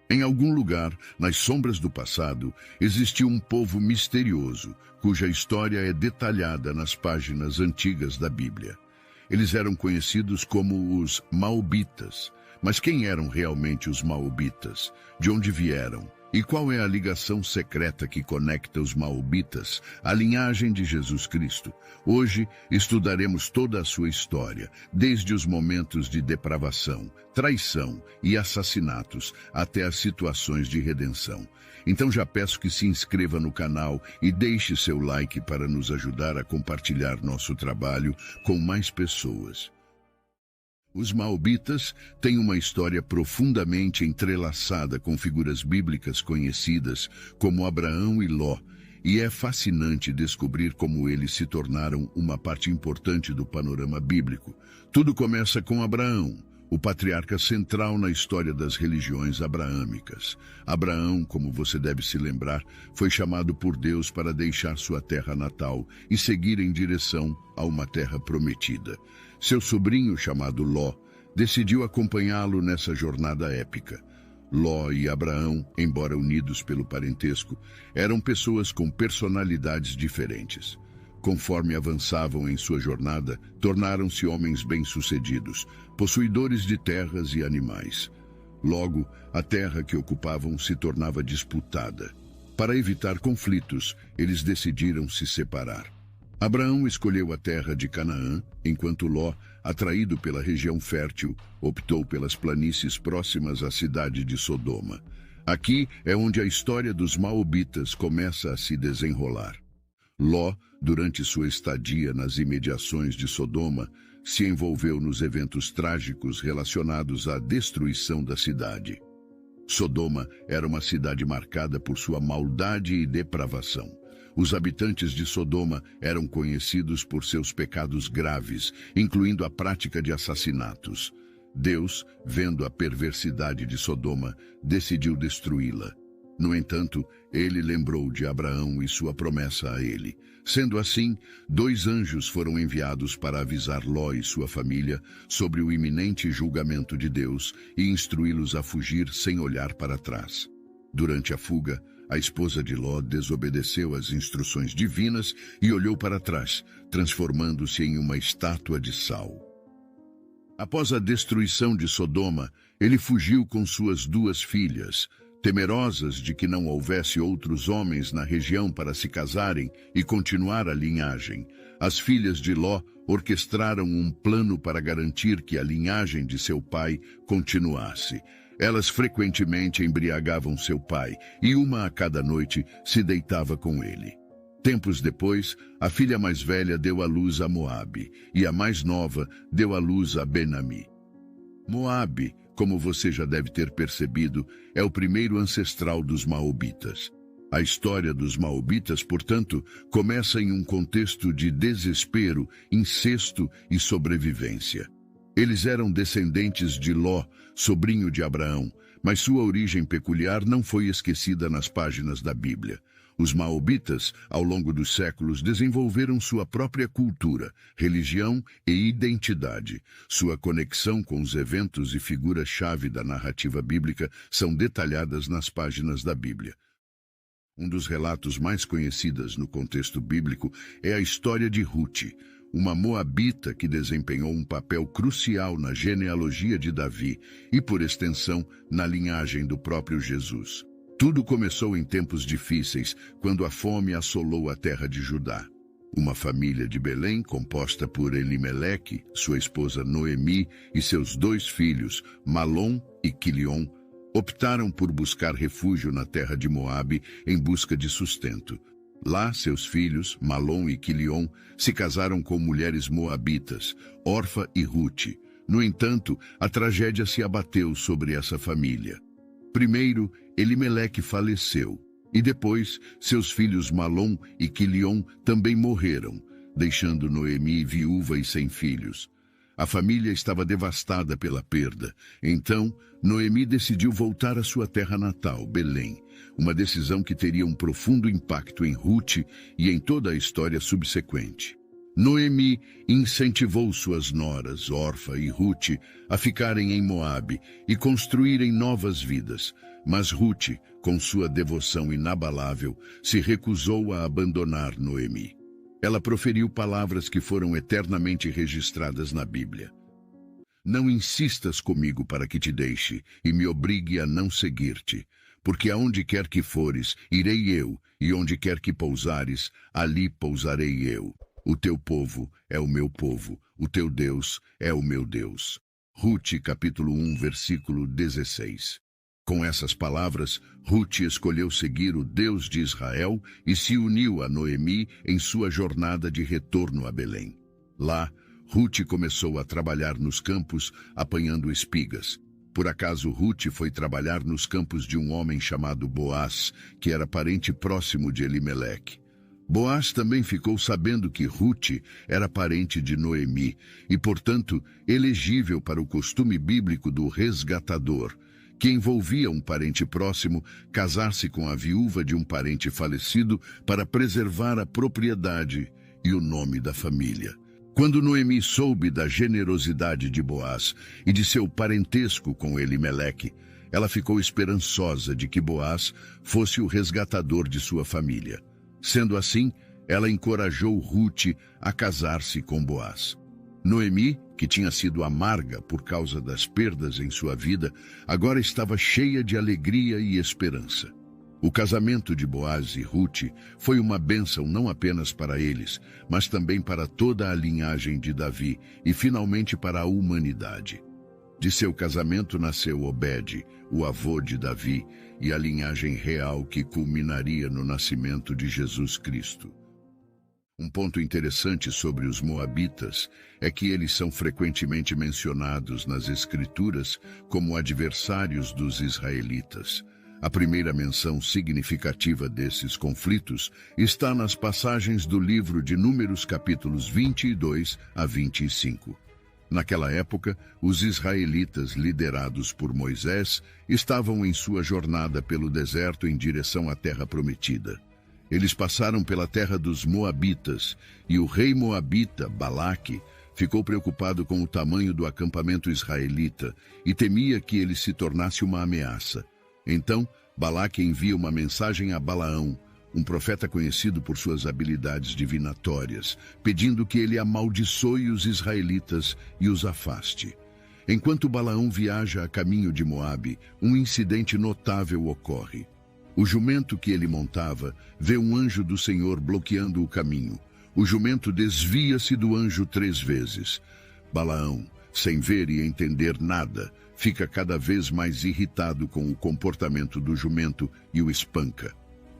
Em algum lugar, nas sombras do passado, existiu um povo misterioso, cuja história é detalhada nas páginas antigas da Bíblia. Eles eram conhecidos como os Moabitas. Mas quem eram realmente os Moabitas? De onde vieram? E qual é a ligação secreta que conecta os Moabitas à linhagem de Jesus Cristo? Hoje estudaremos toda a sua história, desde os momentos de depravação, traição e assassinatos até as situações de redenção. Então já peço que se inscreva no canal e deixe seu like para nos ajudar a compartilhar nosso trabalho com mais pessoas. Os Moabitas têm uma história profundamente entrelaçada com figuras bíblicas conhecidas como Abraão e Ló, e é fascinante descobrir como eles se tornaram uma parte importante do panorama bíblico. Tudo começa com Abraão, o patriarca central na história das religiões abraâmicas. Abraão, como você deve se lembrar, foi chamado por Deus para deixar sua terra natal e seguir em direção a uma terra prometida. Seu sobrinho, chamado Ló, decidiu acompanhá-lo nessa jornada épica. Ló e Abraão, embora unidos pelo parentesco, eram pessoas com personalidades diferentes. Conforme avançavam em sua jornada, tornaram-se homens bem-sucedidos, possuidores de terras e animais. Logo, a terra que ocupavam se tornava disputada. Para evitar conflitos, eles decidiram se separar. Abraão escolheu a terra de Canaã, enquanto Ló, atraído pela região fértil, optou pelas planícies próximas à cidade de Sodoma. Aqui é onde a história dos Moabitas começa a se desenrolar. Ló, durante sua estadia nas imediações de Sodoma, se envolveu nos eventos trágicos relacionados à destruição da cidade. Sodoma era uma cidade marcada por sua maldade e depravação. Os habitantes de Sodoma eram conhecidos por seus pecados graves, incluindo a prática de assassinatos. Deus, vendo a perversidade de Sodoma, decidiu destruí-la. No entanto, ele lembrou de Abraão e sua promessa a ele. Sendo assim, 2 anjos foram enviados para avisar Ló e sua família sobre o iminente julgamento de Deus e instruí-los a fugir sem olhar para trás. Durante a fuga, a esposa de Ló desobedeceu às instruções divinas e olhou para trás, transformando-se em uma estátua de sal. Após a destruição de Sodoma, ele fugiu com suas 2 filhas, temerosas de que não houvesse outros homens na região para se casarem e continuar a linhagem. As filhas de Ló orquestraram um plano para garantir que a linhagem de seu pai continuasse. Elas frequentemente embriagavam seu pai, e uma a cada noite se deitava com ele. Tempos depois, a filha mais velha deu à luz a Moabe, e a mais nova deu à luz a Ben-Ami. Moabe, como você já deve ter percebido, é o primeiro ancestral dos Moabitas. A história dos Moabitas, portanto, começa em um contexto de desespero, incesto e sobrevivência. Eles eram descendentes de Ló, sobrinho de Abraão, mas sua origem peculiar não foi esquecida nas páginas da Bíblia. Os Moabitas, ao longo dos séculos, desenvolveram sua própria cultura, religião e identidade. Sua conexão com os eventos e figuras-chave da narrativa bíblica são detalhadas nas páginas da Bíblia. Um dos relatos mais conhecidos no contexto bíblico é a história de Ruth, uma moabita que desempenhou um papel crucial na genealogia de Davi e, por extensão, na linhagem do próprio Jesus. Tudo começou em tempos difíceis, quando a fome assolou a terra de Judá. Uma família de Belém, composta por Elimeleque, sua esposa Noemi e seus 2 filhos, Malom e Quilion, optaram por buscar refúgio na terra de Moabe em busca de sustento. Lá, seus filhos, Malom e Quilion, se casaram com mulheres moabitas, Orfa e Ruth. No entanto, a tragédia se abateu sobre essa família. Primeiro, Elimeleque faleceu, e depois, seus filhos Malom e Quilion também morreram, deixando Noemi viúva e sem filhos. A família estava devastada pela perda. Então, Noemi decidiu voltar à sua terra natal, Belém, uma decisão que teria um profundo impacto em Ruth e em toda a história subsequente. Noemi incentivou suas noras, Orfa e Rute, a ficarem em Moabe e construírem novas vidas. Mas Rute, com sua devoção inabalável, se recusou a abandonar Noemi. Ela proferiu palavras que foram eternamente registradas na Bíblia. Não insistas comigo para que te deixe e me obrigue a não seguir-te, porque aonde quer que fores, irei eu, e onde quer que pousares, ali pousarei eu. O teu povo é o meu povo, o teu Deus é o meu Deus. Rute, capítulo 1, versículo 16. Com essas palavras, Rute escolheu seguir o Deus de Israel e se uniu a Noemi em sua jornada de retorno a Belém. Lá, Rute começou a trabalhar nos campos, apanhando espigas. Por acaso, Rute foi trabalhar nos campos de um homem chamado Boaz, que era parente próximo de Elimeleque. Boaz também ficou sabendo que Rute era parente de Noemi e, portanto, elegível para o costume bíblico do resgatador, que envolvia um parente próximo casar-se com a viúva de um parente falecido para preservar a propriedade e o nome da família. Quando Noemi soube da generosidade de Boaz e de seu parentesco com Elimeleque, ela ficou esperançosa de que Boaz fosse o resgatador de sua família. Sendo assim, ela encorajou Rute a casar-se com Boaz. Noemi, que tinha sido amarga por causa das perdas em sua vida, agora estava cheia de alegria e esperança. O casamento de Boaz e Rute foi uma bênção não apenas para eles, mas também para toda a linhagem de Davi e finalmente para a humanidade. De seu casamento nasceu Obed, o avô de Davi, e a linhagem real que culminaria no nascimento de Jesus Cristo. Um ponto interessante sobre os moabitas é que eles são frequentemente mencionados nas Escrituras como adversários dos israelitas. A primeira menção significativa desses conflitos está nas passagens do livro de Números, capítulos 22 a 25. Naquela época, os israelitas, liderados por Moisés, estavam em sua jornada pelo deserto em direção à terra prometida. Eles passaram pela terra dos moabitas, e o rei moabita, Balaque, ficou preocupado com o tamanho do acampamento israelita e temia que ele se tornasse uma ameaça. Então, Balaque envia uma mensagem a Balaão, um profeta conhecido por suas habilidades divinatórias, pedindo que ele amaldiçoe os israelitas e os afaste. Enquanto Balaão viaja a caminho de Moabe, um incidente notável ocorre. O jumento que ele montava vê um anjo do Senhor bloqueando o caminho. O jumento desvia-se do anjo 3 vezes. Balaão, sem ver e entender nada, fica cada vez mais irritado com o comportamento do jumento e o espanca.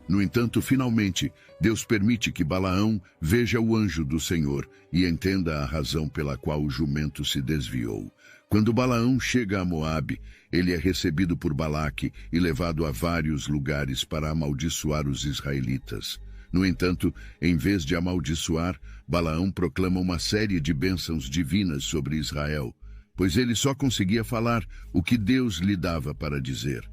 No entanto, finalmente, Deus permite que Balaão veja o anjo do Senhor e entenda a razão pela qual o jumento se desviou. Quando Balaão chega a Moabe, ele é recebido por Balaque e levado a vários lugares para amaldiçoar os israelitas. No entanto, em vez de amaldiçoar, Balaão proclama uma série de bênçãos divinas sobre Israel, pois ele só conseguia falar o que Deus lhe dava para dizer.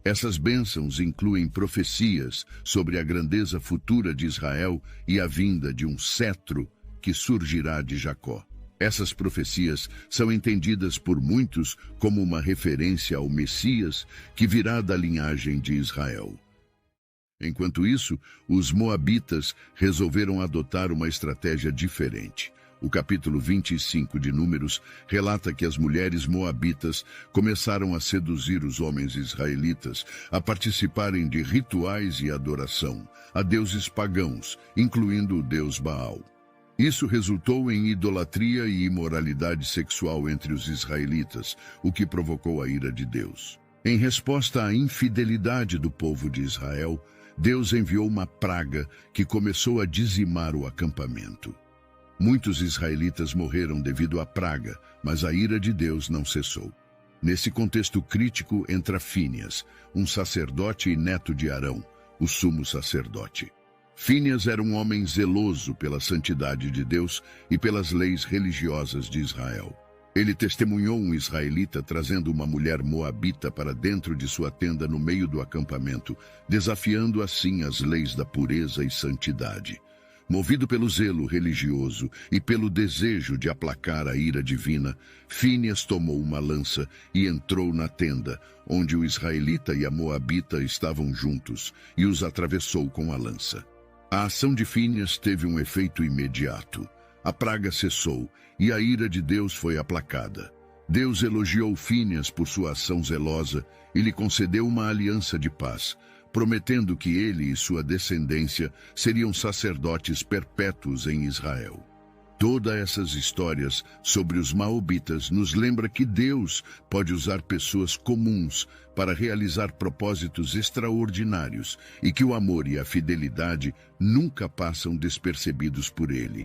Essas bênçãos incluem profecias sobre a grandeza futura de Israel e a vinda de um cetro que surgirá de Jacó. Essas profecias são entendidas por muitos como uma referência ao Messias que virá da linhagem de Israel. Enquanto isso, os moabitas resolveram adotar uma estratégia diferente. O capítulo 25 de Números relata que as mulheres moabitas começaram a seduzir os homens israelitas a participarem de rituais e adoração a deuses pagãos, incluindo o deus Baal. Isso resultou em idolatria e imoralidade sexual entre os israelitas, o que provocou a ira de Deus. Em resposta à infidelidade do povo de Israel, Deus enviou uma praga que começou a dizimar o acampamento. Muitos israelitas morreram devido à praga, mas a ira de Deus não cessou. Nesse contexto crítico entra Fíneas, um sacerdote e neto de Arão, o sumo sacerdote. Fíneas era um homem zeloso pela santidade de Deus e pelas leis religiosas de Israel. Ele testemunhou um israelita trazendo uma mulher moabita para dentro de sua tenda no meio do acampamento, desafiando assim as leis da pureza e santidade. Movido pelo zelo religioso e pelo desejo de aplacar a ira divina, Fíneas tomou uma lança e entrou na tenda, onde o israelita e a moabita estavam juntos, e os atravessou com a lança. A ação de Fíneas teve um efeito imediato. A praga cessou e a ira de Deus foi aplacada. Deus elogiou Fíneas por sua ação zelosa e lhe concedeu uma aliança de paz, prometendo que ele e sua descendência seriam sacerdotes perpétuos em Israel. Todas essas histórias sobre os Moabitas nos lembra que Deus pode usar pessoas comuns para realizar propósitos extraordinários e que o amor e a fidelidade nunca passam despercebidos por Ele.